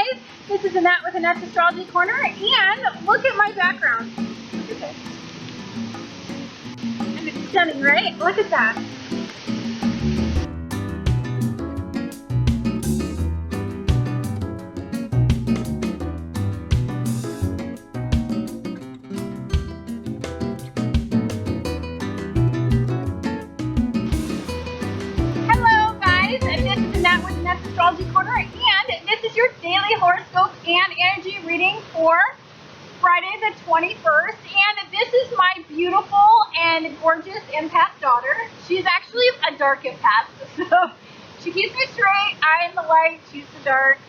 guys, this is Annette with Annette's Astrology Corner, and look at my background. Look at this. And it's stunning, right? Look at that. Hello guys, and this is Annette with Annette's Astrology Corner, and this is your daily horoscope and energy reading for Friday the 21st, and this is my beautiful and gorgeous empath daughter. She's actually a dark empath, so she keeps me straight. I am the light, she's the dark.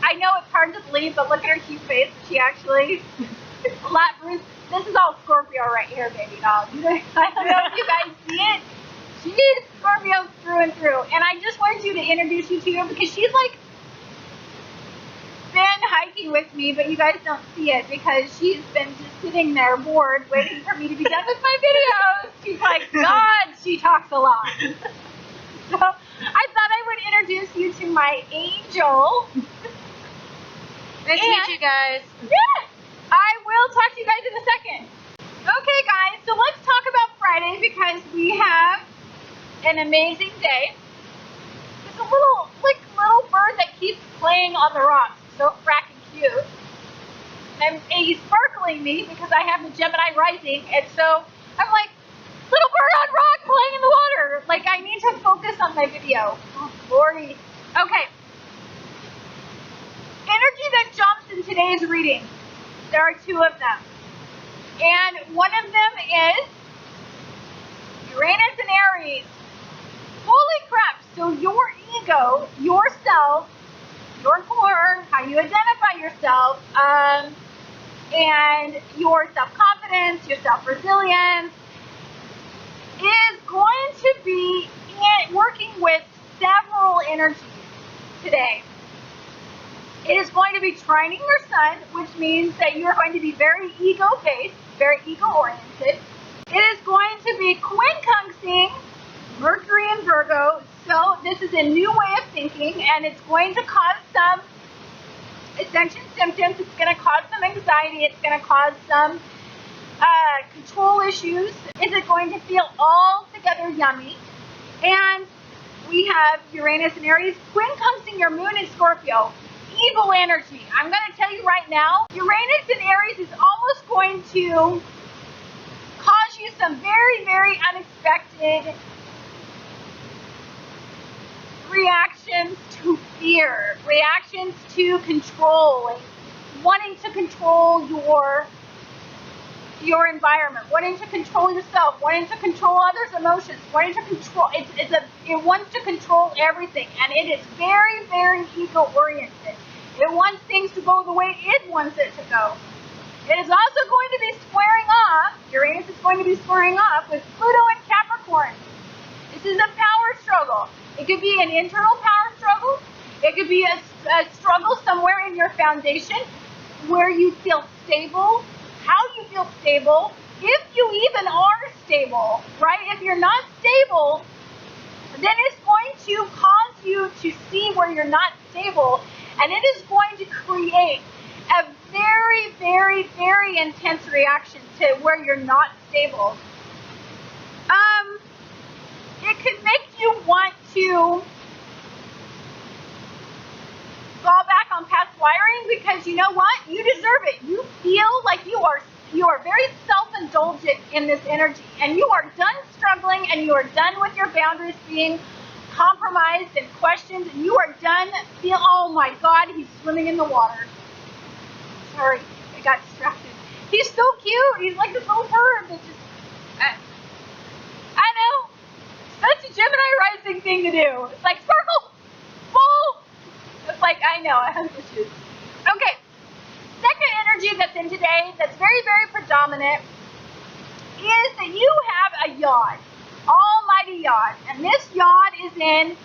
I know it's hard to believe, but look at her cute face. She actually, a lot bruised. This is all Scorpio right here, baby doll. I don't know if you guys see it. She's Scorpio through and through, and I just wanted you to introduce you to her because she's like been hiking with me, but you guys don't see it because she's been just sitting there bored waiting for me to be done with my videos. She's like, God, she talks a lot. So I thought I would introduce you to my angel. Nice to meet you guys. Yeah, I will talk to you guys in a second. Okay guys, so let's talk about Friday because we have an amazing day. There's a little bird that keeps playing on the rocks. So fracking cute. And he's sparkling me because I have the Gemini rising, and so I'm like, little bird on rock playing in the water. Like, I need to focus on my video. Oh, Lordy. Okay. Energy that jumps in today's reading. There are two of them. And one of them is Uranus and Aries. Holy crap. So your ego, yourself, your core, how you identify yourself, and your self-confidence, your self-resilience is going to be working with several energies today. It is going to be trining your sun, which means that you are going to be very ego-based, very ego-oriented. It is going to be quincunxing Mercury and Virgo. So this is a new way of thinking, and it's going to cause some ascension symptoms. It's going to cause some anxiety. It's going to cause some control issues. Is it going to feel altogether yummy? And we have Uranus and Aries quincunxing your moon in Scorpio. Evil energy. I'm going to tell you right now, Uranus and Aries is almost going to cause you some very, very unexpected reactions to fear, reactions to control, and wanting to control your environment, wanting to control yourself, wanting to control others' emotions, wanting to control, it wants to control everything, and it is very, very ego-oriented. It wants things to go the way it wants it to go. It is also going to be squaring off, Uranus is going to be squaring off with Pluto and Capricorn. This is a power struggle. It could be an internal power struggle. It could be a struggle somewhere in your foundation where you feel stable, how you feel stable, if you even are stable, right? If you're not stable, then it's going to cause you to see where you're not stable, and it is going to create a very, very, very intense reaction to where you're not stable. It could make you want to fall back on past wiring because you know what? You deserve it. You feel like you are very self-indulgent in this energy, and you are done struggling, and you are done with your boundaries being compromised and questioned, and you are done oh my God, he's swimming in the water. Sorry, I got distracted. He's so cute. He's like this little bird that just, I know. That's a Gemini rising thing to do. It's like, sparkle, full. It's like, I know, I have issues. Okay, second energy that's in today that's very, very predominant is that you have a YOD, almighty YOD. And this YOD is in,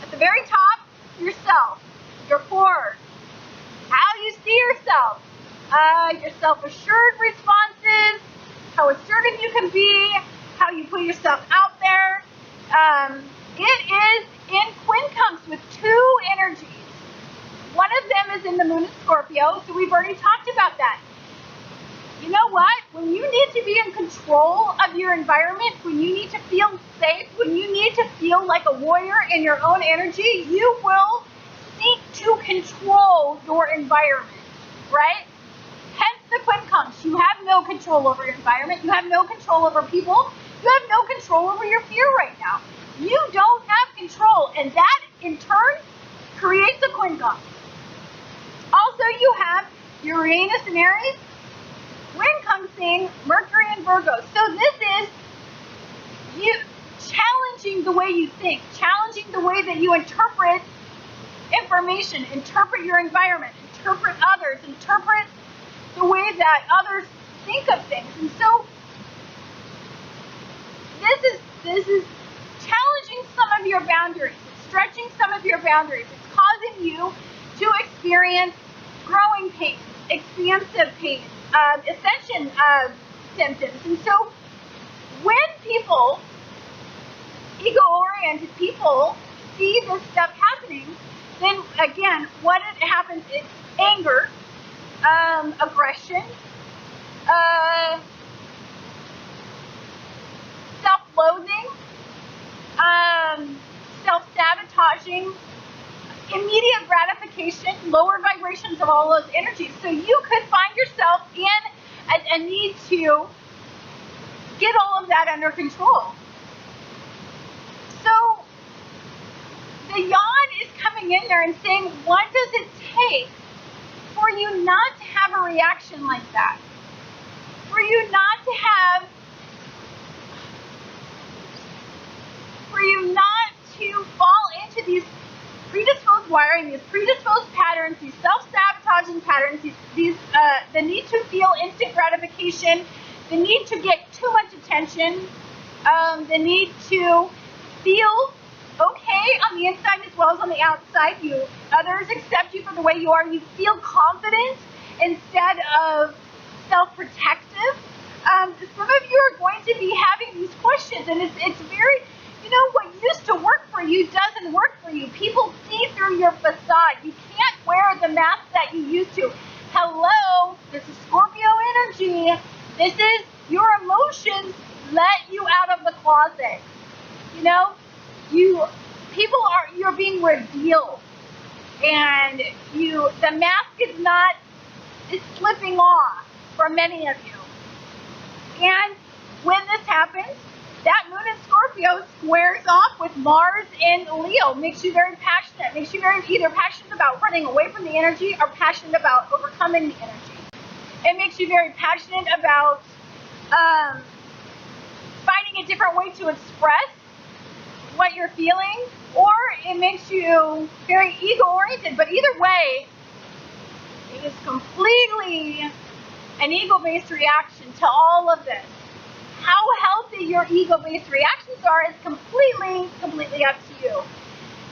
at the very top, yourself, your core, how you see yourself, your self-assured responses, how assertive you can be, how you put yourself out there. It is in quincunx with two energies. One of them is in the moon in Scorpio, so we've already talked about that. You know what? When you need to be in control of your environment, when you need to feel safe, when you need to feel like a warrior in your own energy, you will seek to control your environment, right? Hence the quincunx. You have no control over your environment. You have no control over people. You have no control over your fear right now. You don't have control, and that in turn creates a quincunx. Also, you have Uranus and Aries, quincunxing Mercury and Virgo. So this is you challenging the way you think, challenging the way that you interpret information, interpret your environment, interpret others, interpret the way that others think of things. And so this is challenging some of your boundaries, it's stretching some of your boundaries. It's causing you to experience growing pains, expansive pains, ascension symptoms. And so when people, ego-oriented people, see this stuff happening, then again, what happens is anger, aggression, self-loathing, self-sabotaging, immediate gratification, lower vibrations of all those energies. So you could find yourself in a need to get all of that under control. So the yod is coming in there and saying, what does it take for you not to have a reaction like that? For you not to have, for you not to fall into these predisposed wiring, these predisposed patterns, these self-sabotaging patterns, the need to feel instant gratification, the need to get too much attention, the need to feel okay on the inside as well as on the outside. Others accept you for the way you are. You feel confident instead of self-protective. Some of you are going to be having these questions, and it's very, what used to work for you doesn't work for you. People see through your facade. You can't wear the mask that you used to. Hello, this is Scorpio energy. This is your emotions let you out of the closet. You're being revealed, and the mask is slipping off for many of you. And when this happens, that moon in Scorpio squares off with Mars in Leo, makes you very passionate, makes you either passionate about running away from the energy or passionate about overcoming the energy. It makes you very passionate about finding a different way to express what you're feeling, or it makes you very ego-oriented. But either way, it is completely an ego-based reaction to all of this. How healthy your ego-based reactions are is completely up to you.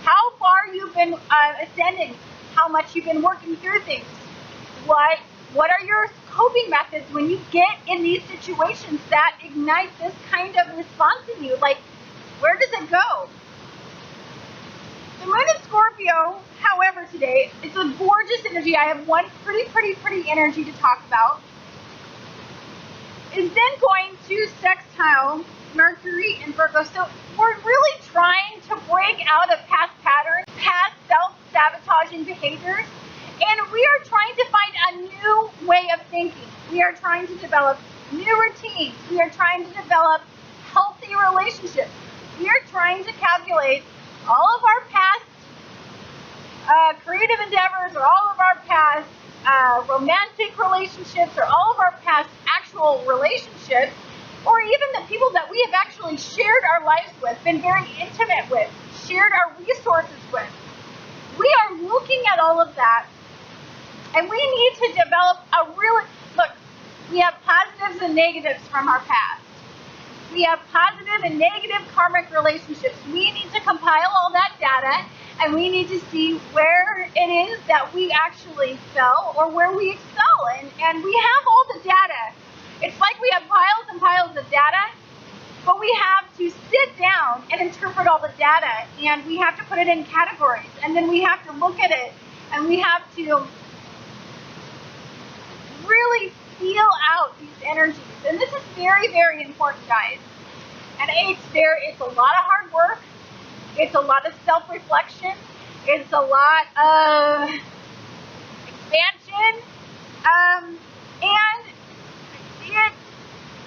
How far you've been ascending, how much you've been working through things. What are your coping methods when you get in these situations that ignite this kind of response in you? Like, where does it go? The moon in Scorpio, however, today, it's a gorgeous energy. I have one pretty energy to talk about. Is then going to sextile Mercury and Virgo. So we're really trying to break out of past patterns, past self-sabotaging behaviors, and we are trying to find a new way of thinking. We are trying to develop new routines. We are trying to develop healthy relationships. We are trying to calculate all of our past creative endeavors, or all of our past romantic relationships, or all of our past actual relationships, or even the people that we have actually shared our lives with, been very intimate with, shared our resources with. We are looking at all of that, and we need to develop look, we have positives and negatives from our past. We have positive and negative karmic relationships. We need to compile all that data, and we need to see where it is that we actually fell or where we excel. And we have all the data. It's like we have piles and piles of data, but we have to sit down and interpret all the data, and we have to put it in categories, and then we have to look at it, and we have to really feel out these energies. And this is very, very important, guys. And it's a lot of hard work. It's a lot of self-reflection. It's a lot of expansion. And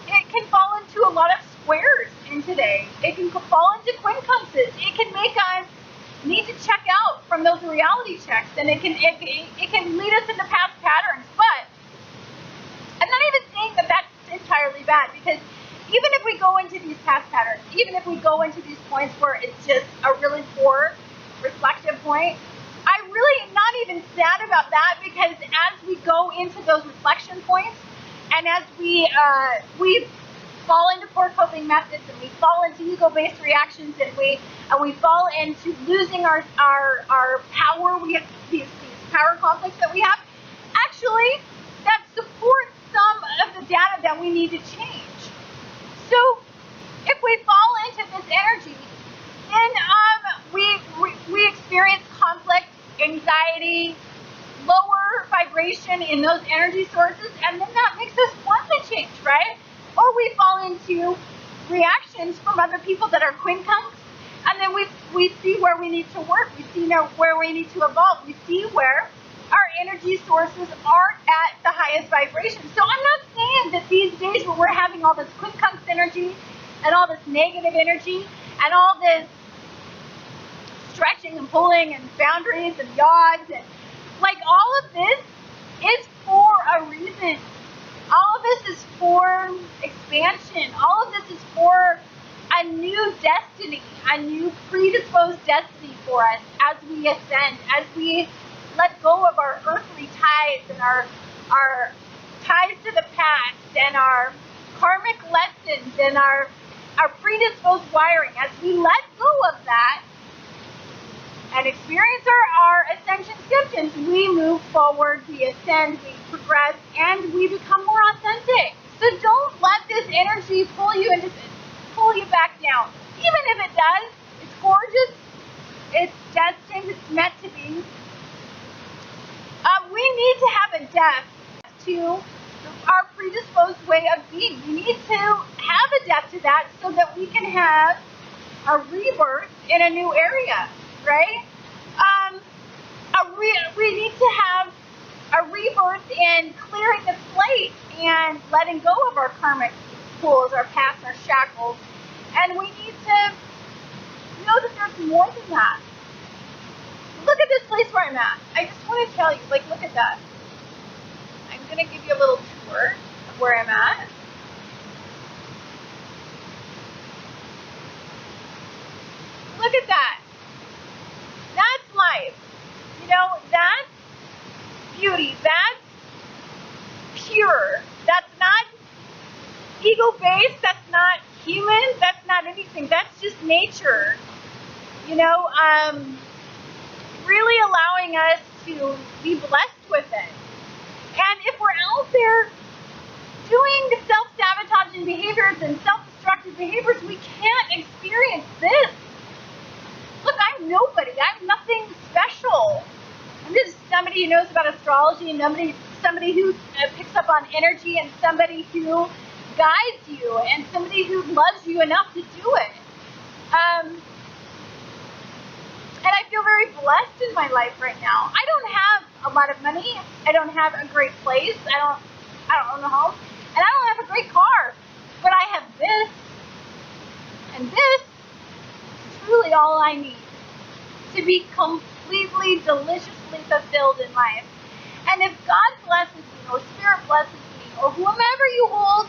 it can fall into a lot of squares in today. It can fall into quincunxes. It can make us need to check out from those reality checks, and it can lead us into past patterns. But I'm not even saying that that's entirely bad, because even if we go into these past patterns, even if we go into these points where it's just a really poor reflective point, I really am not even sad about that, because as we go into those reflection points, and as we fall into poor coping methods, and we fall into ego-based reactions, and we fall into losing our power, we have these power conflicts that we have, actually that supports some of the data that we need to change. So if we fall into this energy, then we experience conflict, anxiety, lower vibration in those energy sources, and then that makes us want to change, right? Or we fall into reactions from other people that are quincunx, and then we see where we need to work, we see where we need to evolve, we see where our energy sources aren't at the highest vibration. So I'm not saying that these days where we're having all this quincunx energy and all this negative energy and all this stretching and pulling and boundaries and yods and like all of this is for a reason. All of this is for expansion. All of this is for a new destiny, a new predisposed destiny for us as we ascend, as we let go of our earthly ties and our ties to the past and our karmic lessons and our predisposed wiring. As we let go of that and experience our ascension symptoms, we move forward, we ascend, we progress, and we become more authentic. So don't let this energy pull you back down. Even if it does, it's gorgeous, it's destined, it's meant to be. We need to have a death to our predisposed way of being. We need to have a death to that so that we can have a rebirth in a new area, right? We need to have a rebirth in clearing the slate and letting go of our karmic pulls, our past, our shackles. And we need to know that there's more than that. Look at this place where I'm at. I just want to tell you, like, look at that. I'm going to give you a little tour of where I'm at. Look at that. That's life. You know, that's beauty. That's pure. That's not ego-based. That's not human. That's not anything. That's just nature. You know, really allowing us to be blessed with it. And if we're out there doing self-sabotaging behaviors and self-destructive behaviors, we can't experience this. Look, I'm nobody. I'm nothing special. I'm just somebody who knows about astrology and somebody who picks up on energy and somebody who guides you and somebody who loves you enough to do it. And I feel very blessed in my life right now. I don't have a lot of money. I don't have a great place. I don't own a home. And I don't have a great car. But I have this. And this is truly all I need to be completely, deliciously fulfilled in life. And if God blesses me, or Spirit blesses me, or whomever you hold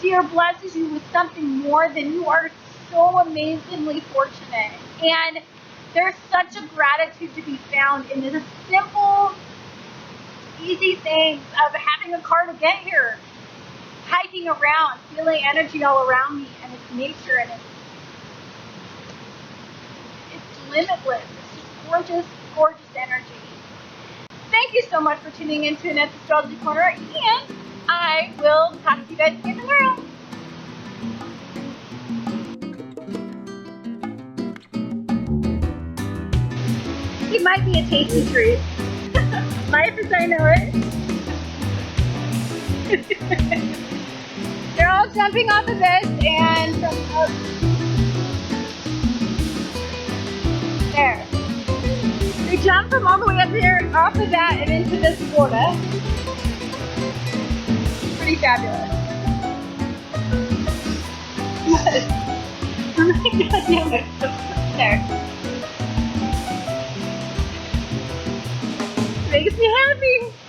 dear blesses you with something more, then you are so amazingly fortunate. And there's such a gratitude to be found in the simple, easy things of having a car to get here, hiking around, feeling energy all around me, and it's nature, and it's limitless. It's just gorgeous, gorgeous energy. Thank you so much for tuning in to Annette's Astrology Corner, and I will talk to you guys again tomorrow. It might be a tasty treat. Life as I know it. They're all jumping off of this and from up there. They jump from all the way up here, off of that, and into this Florida. Pretty fabulous. Oh my god, damn it. There. Makes me happy.